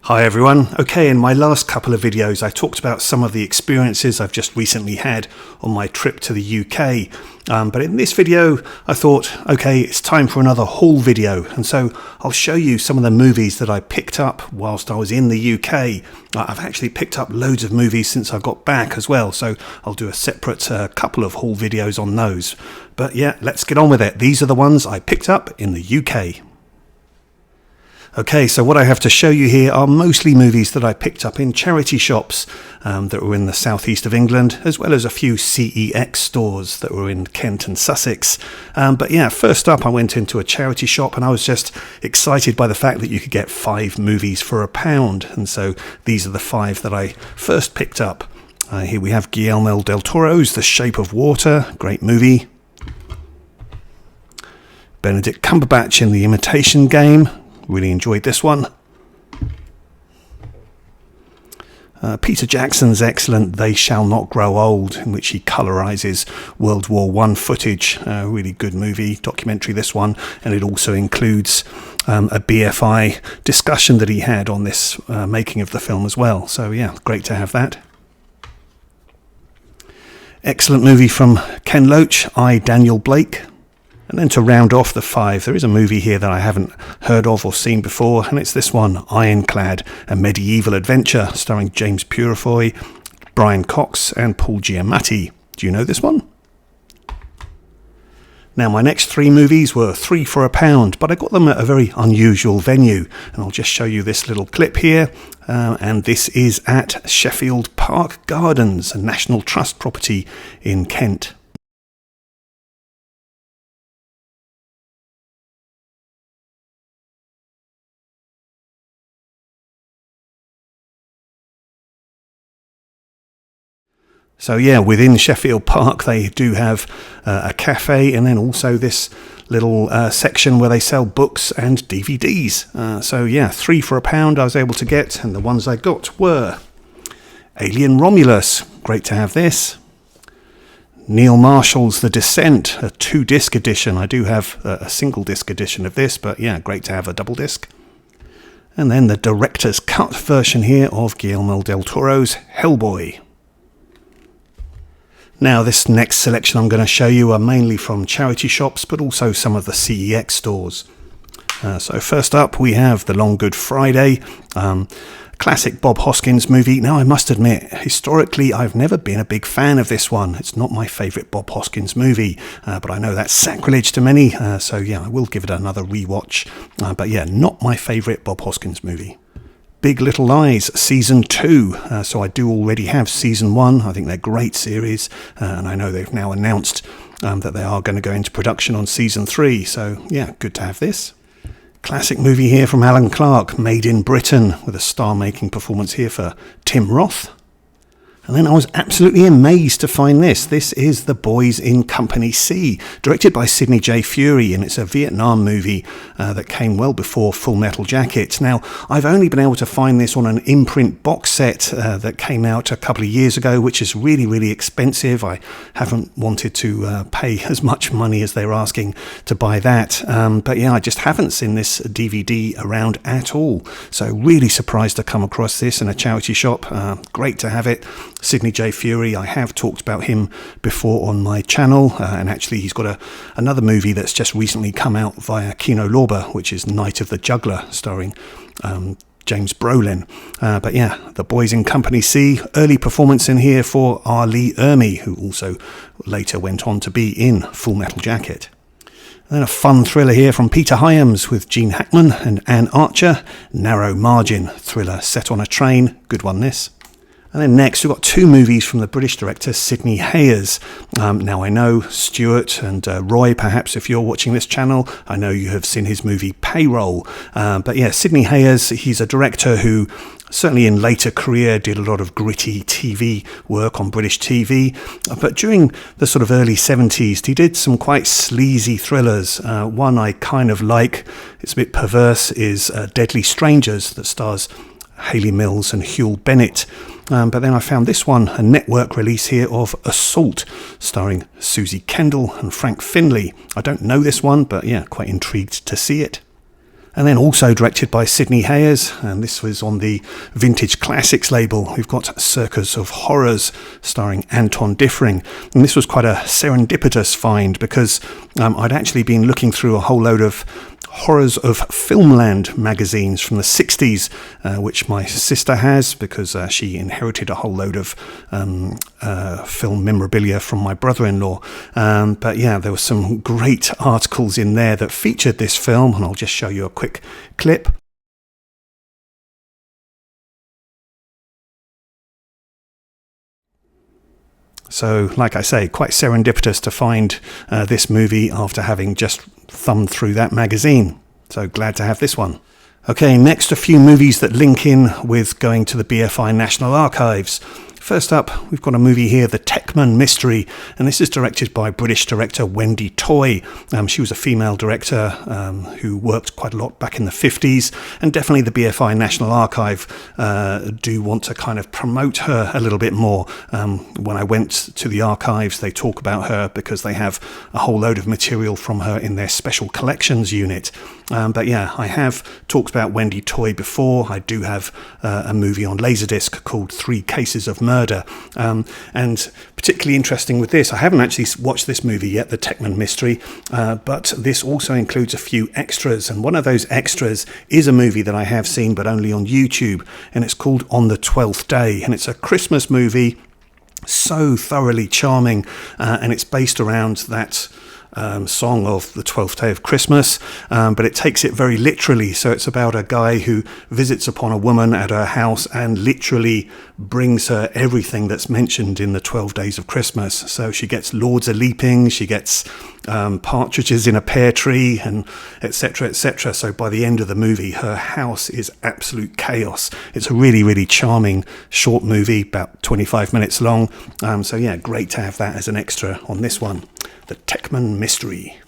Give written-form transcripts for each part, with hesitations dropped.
Hi everyone. Okay, in my last couple of videos I talked about some of the experiences I've just recently had on my trip to the UK. But in this video I thought, okay, it's time for another haul video, and so I'll show you some of the movies that I picked up whilst I was in the UK. I've actually picked up loads of movies since I got back as well, so I'll do a separate couple of haul videos on those. But yeah, let's get on with it. These are the ones I picked up in the UK. Okay, so what I have to show you here are mostly movies that I picked up in charity shops that were in the southeast of England, as well as a few CEX stores that were in Kent and Sussex. But yeah, first up I went into a charity shop and I was just excited by the fact that you could get 5 movies for £1. And so these are the 5 that I first picked up. Here we have Guillermo del Toro's The Shape of Water, great movie. Benedict Cumberbatch in The Imitation Game. Really enjoyed this one. Peter Jackson's excellent They Shall Not Grow Old, in which he colorizes World War I footage. Really good movie, documentary this one, and it also includes a BFI discussion that he had on this making of the film as well. So yeah, great to have that. Excellent movie from Ken Loach, I, Daniel Blake. And then to round off the 5, there is a movie here that I haven't heard of or seen before, and it's this one, Ironclad, a medieval adventure starring James Purefoy, Brian Cox and Paul Giamatti. Do you know this one? Now my next 3 movies were 3 for £1, but I got them at a very unusual venue, and I'll just show you this little clip here. And this is at Sheffield Park Gardens, a National Trust property in Kent. So yeah, within Sheffield Park they do have a cafe, and then also this little section where they sell books and DVDs. So yeah, 3 for £1 I was able to get, and the ones I got were Alien Romulus, great to have this. Neil Marshall's The Descent, a 2-disc edition. I do have a single disc edition of this, but yeah, great to have a double disc. And then the director's cut version here of Guillermo del Toro's Hellboy. Now this next selection I'm going to show you are mainly from charity shops, but also some of the CEX stores. So first up we have The Long Good Friday, classic Bob Hoskins movie. Now I must admit, historically I've never been a big fan of this one. It's not my favourite Bob Hoskins movie, but I know that's sacrilege to many, so yeah, I will give it another rewatch. But yeah, not my favourite Bob Hoskins movie. Big Little Lies Season 2, so I do already have Season 1. I think they're great series, and I know they've now announced that they are going to go into production on Season 3, so yeah, good to have this. Classic movie here from Alan Clark, Made in Britain, with a star-making performance here for Tim Roth. And then I was absolutely amazed to find this. This is The Boys in Company C, directed by Sidney J. Furie, and it's a Vietnam movie that came well before Full Metal Jacket. Now, I've only been able to find this on an imprint box set that came out a couple of years ago, which is really, really expensive. I haven't wanted to pay as much money as they were asking to buy that. But yeah, I just haven't seen this DVD around at all. So really surprised to come across this in a charity shop. Great to have it. Sidney J. Furie, I have talked about him before on my channel, and actually he's got another movie that's just recently come out via Kino Lorber, which is Night of the Juggler, starring James Brolin. But yeah, The Boys in Company C, early performance in here for R. Lee Ermey, who also later went on to be in Full Metal Jacket. And then a fun thriller here from Peter Hyams with Gene Hackman and Anne Archer, Narrow Margin thriller set on a train, good one this. And then next, we've got 2 movies from the British director Sidney Hayers. Now, I know Stuart and Roy, perhaps if you're watching this channel, I know you have seen his movie Payroll. But yeah, Sidney Hayers, he's a director who certainly in later career did a lot of gritty TV work on British TV. But during the sort of early 70s, he did some quite sleazy thrillers. One I kind of like, it's a bit perverse, is Deadly Strangers, that stars Hayley Mills and Huel Bennett. But then I found this one, a network release here of Assault, starring Susie Kendall and Frank Finlay. I don't know this one, but yeah, quite intrigued to see it. And then also directed by Sidney Hayers, and this was on the Vintage Classics label. We've got Circus of Horrors, starring Anton Diffring. And this was quite a serendipitous find, because I'd actually been looking through a whole load of Horrors of Filmland magazines from the 60s, which my sister has, because she inherited a whole load of film memorabilia from my brother-in-law. But yeah, there were some great articles in there that featured this film, and I'll just show you a quick clip. So, like I say, quite serendipitous to find this movie after having just thumbed through that magazine. So glad to have this one. Okay, next a few movies that link in with going to the BFI National Archives. First up, we've got a movie here, The Techman Mystery, and this is directed by British director Wendy Toy. She was a female director who worked quite a lot back in the 50s, and definitely the BFI National Archive do want to kind of promote her a little bit more. When I went to the archives, they talk about her because they have a whole load of material from her in their special collections unit. But yeah, I have talked about Wendy Toy before. I do have a movie on Laserdisc called 3 Cases of Murder. And particularly interesting with this, I haven't actually watched this movie yet, The Techman Mystery, but this also includes a few extras. And one of those extras is a movie that I have seen, but only on YouTube. And it's called On the 12th Day. And it's a Christmas movie, so thoroughly charming. And it's based around that song of the 12th day of Christmas, but it takes it very literally. So it's about a guy who visits upon a woman at her house and literally brings her everything that's mentioned in the 12 days of Christmas. So she gets lords a leaping, she gets partridges in a pear tree, and etc, etc. So by the end of the movie, her house is absolute chaos. It's a really, really charming short movie, about 25 minutes long. So yeah, great to have that as an extra on this one. The Techman Mystery.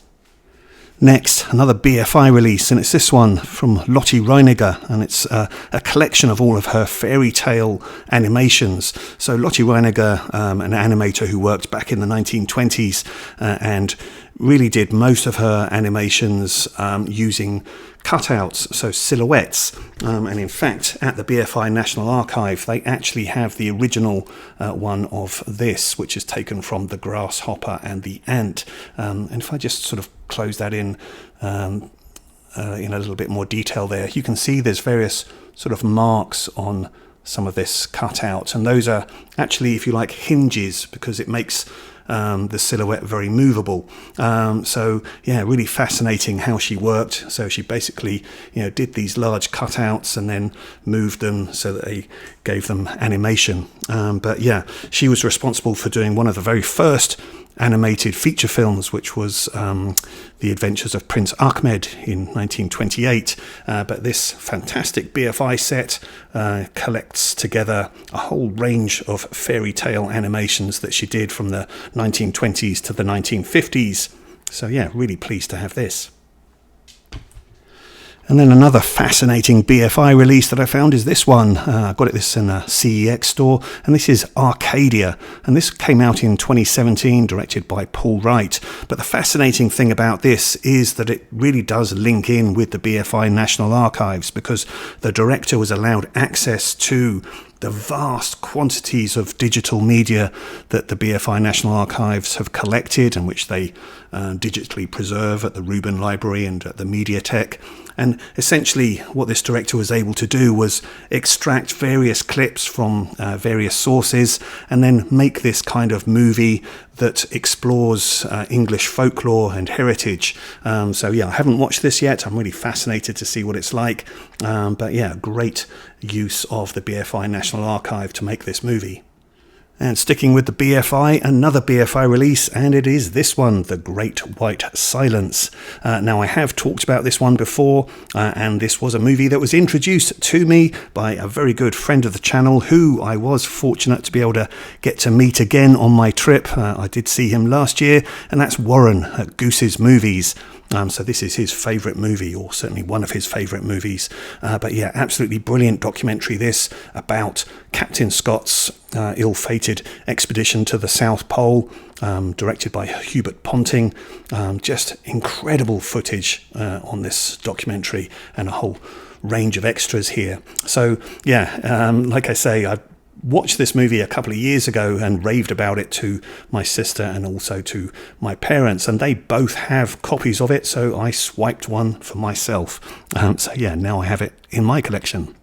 Next, another BFI release, and it's this one from Lotte Reiniger, and it's a collection of all of her fairy tale animations. So Lotte Reiniger, an animator who worked back in the 1920s and really did most of her animations using cutouts, so silhouettes. And in fact, at the BFI National Archive, they actually have the original one of this, which is taken from The Grasshopper and the Ant. And if I just sort of close that in a little bit more detail there, you can see there's various sort of marks on some of this cutout. And those are actually, if you like, hinges, because it makes the silhouette very movable. So yeah, really fascinating how she worked. So she basically, did these large cutouts and then moved them so that they gave them animation. But yeah, she was responsible for doing one of the very first animated feature films, which was The Adventures of Prince Ahmed in 1928. But this fantastic BFI set collects together a whole range of fairy tale animations that she did from the 1920s to the 1950s. So yeah, really pleased to have this. And then another fascinating BFI release that I found is this one. I got this in a CEX store, and this is Arcadia. And this came out in 2017, directed by Paul Wright. But the fascinating thing about this is that it really does link in with the BFI National Archives, because the director was allowed access to the vast quantities of digital media that the BFI National Archives have collected and which they digitally preserve at the Rubin Library and at the Mediatek. And essentially what this director was able to do was extract various clips from various sources and then make this kind of movie that explores English folklore and heritage. So yeah, I haven't watched this yet. I'm really fascinated to see what it's like. But yeah, great use of the BFI National Archive to make this movie. And sticking with the BFI, another BFI release, and it is this one, The Great White Silence. Now, I have talked about this one before, and this was a movie that was introduced to me by a very good friend of the channel, who I was fortunate to be able to get to meet again on my trip. I did see him last year, and that's Warren at Goose's Movies. So this is his favourite movie, or certainly one of his favourite movies. But yeah, absolutely brilliant documentary this, about Captain Scott's ill-fated expedition to the South Pole, directed by Hubert Ponting. Just incredible footage on this documentary, and a whole range of extras here. So yeah, like I say, I watched this movie a couple of years ago and raved about it to my sister and also to my parents, and they both have copies of it, so I swiped one for myself. So yeah, now I have it in my collection.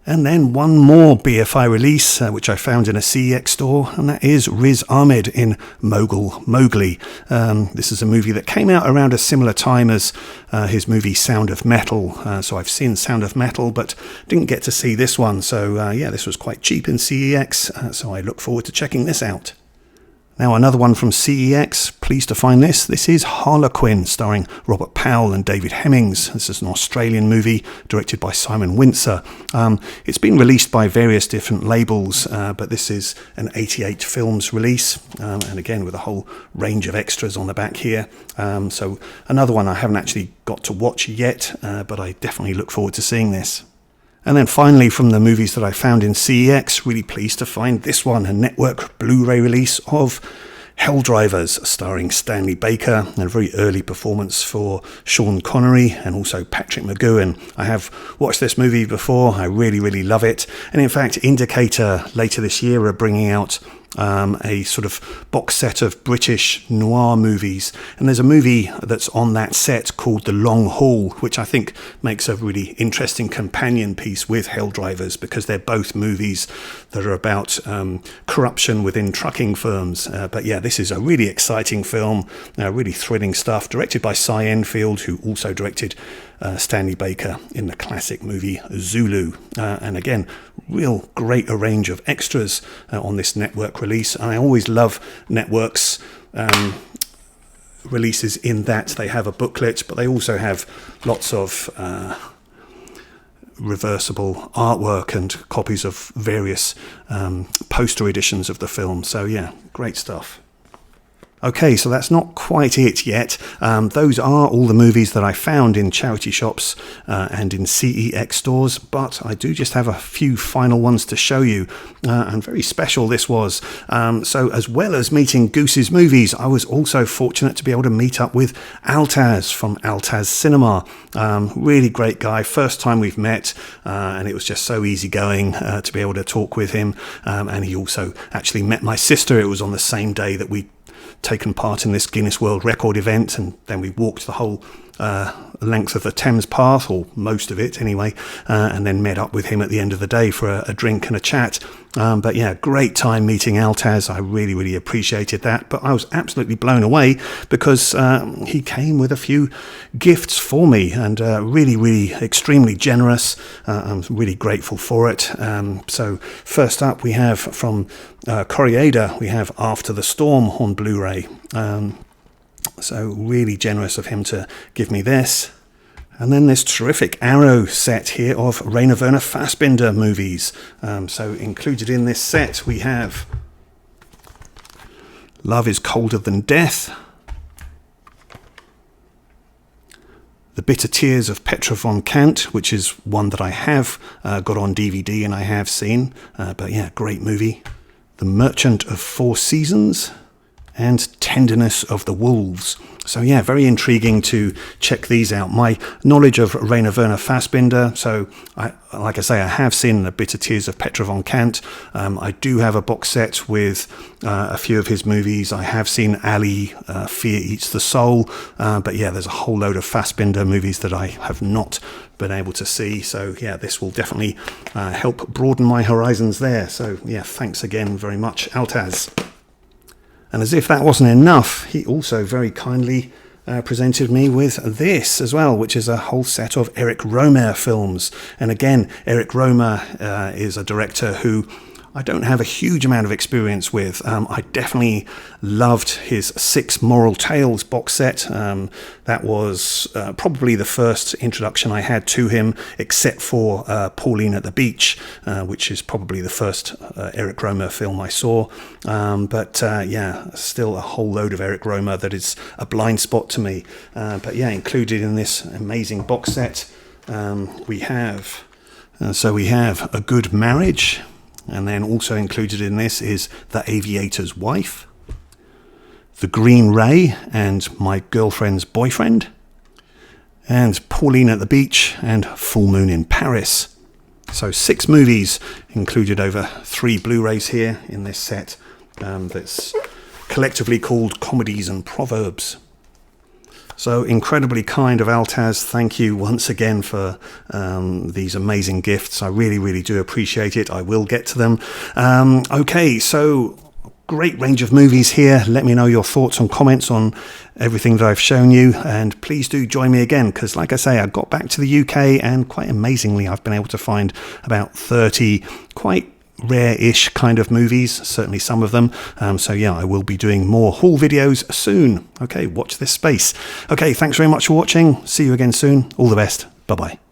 And then one more BFI release, which I found in a CEX store, and that is Riz Ahmed in Mowgli. This is a movie that came out around a similar time as his movie Sound of Metal. So I've seen Sound of Metal, but didn't get to see this one. So yeah, this was quite cheap in CEX, so I look forward to checking this out. Now another one from CEX, pleased to find this. This is Harlequin, starring Robert Powell and David Hemmings. This is an Australian movie directed by Simon Windsor. It's been released by various different labels, but this is an 88 Films release, and again with a whole range of extras on the back here. So another one I haven't actually got to watch yet, but I definitely look forward to seeing this. And then finally, from the movies that I found in CEX, really pleased to find this one, a network Blu-ray release of Hell Drivers, starring Stanley Baker, and a very early performance for Sean Connery and also Patrick McGoohan. I have watched this movie before, I really love it. And in fact, Indicator later this year are bringing out a sort of box set of British noir movies, and there's a movie that's on that set called The Long Haul, which I think makes a really interesting companion piece with Hell Drivers, because they're both movies that are about corruption within trucking firms. But yeah, this is a really exciting film, really thrilling stuff, directed by Cy Enfield, who also directed Stanley Baker in the classic movie Zulu. And again, real great a range of extras on this network release. I always love networks releases in that they have a booklet, but they also have lots of reversible artwork and copies of various poster editions of the film. So yeah, great stuff. Okay, so that's not quite it yet. Those are all the movies that I found in charity shops and in CEX stores, but I do just have a few final ones to show you, and very special this was. So as well as meeting Goose's Movies, I was also fortunate to be able to meet up with Altaz from Altaz Cinema. Really great guy, first time we've met, and it was just so easygoing to be able to talk with him. And he also actually met my sister. It was on the same day that we taken part in this Guinness World Record event, and then we walked the whole length of the Thames Path, or most of it anyway, and then met up with him at the end of the day for a drink and a chat. But yeah, great time meeting Altaz. I really appreciated that, but I was absolutely blown away because he came with a few gifts for me, and really extremely generous. I'm really grateful for it. So first up we have from Correada, we have After the Storm on Blu-ray. So really generous of him to give me this. And then this terrific Arrow set here of Rainer Werner Fassbinder movies. So included in this set we have Love is Colder Than Death, The Bitter Tears of Petra von Kant, which is one that I have got on DVD and I have seen. But yeah, great movie. The Merchant of Four Seasons, and Tenderness of the Wolves. So yeah, very intriguing to check these out. My knowledge of Rainer Werner Fassbinder, so like I say, I have seen The Bitter Tears of Petra von Kant. I do have a box set with a few of his movies. I have seen Ali, Fear Eats the Soul, but yeah, there's a whole load of Fassbinder movies that I have not been able to see. So yeah, this will definitely help broaden my horizons there. So yeah, thanks again very much, Altaz. And as if that wasn't enough, he also very kindly presented me with this as well, which is a whole set of Eric Rohmer films. And again, Eric Rohmer is a director who I don't have a huge amount of experience with. I definitely loved his 6 Moral Tales box set. That was probably the first introduction I had to him, except for Pauline at the Beach, which is probably the first Eric Romer film I saw. But yeah, still a whole load of Eric Romer that is a blind spot to me. But yeah, included in this amazing box set, we have A Good Marriage. And then also included in this is The Aviator's Wife, The Green Ray and My Girlfriend's Boyfriend, and Pauline at the Beach and Full Moon in Paris. So 6 movies included over 3 Blu-rays here in this set that's collectively called Comedies and Proverbs. So incredibly kind of Altaz. Thank you once again for these amazing gifts. I really, really do appreciate it. I will get to them. Okay, so great range of movies here. Let me know your thoughts and comments on everything that I've shown you. And please do join me again, because like I say, I got back to the UK and quite amazingly, I've been able to find about 30 quite rare-ish kind of movies, certainly some of them. So yeah, I will be doing more haul videos soon. Okay, watch this space. Okay, thanks very much for watching. See you again soon. All the best. Bye-bye.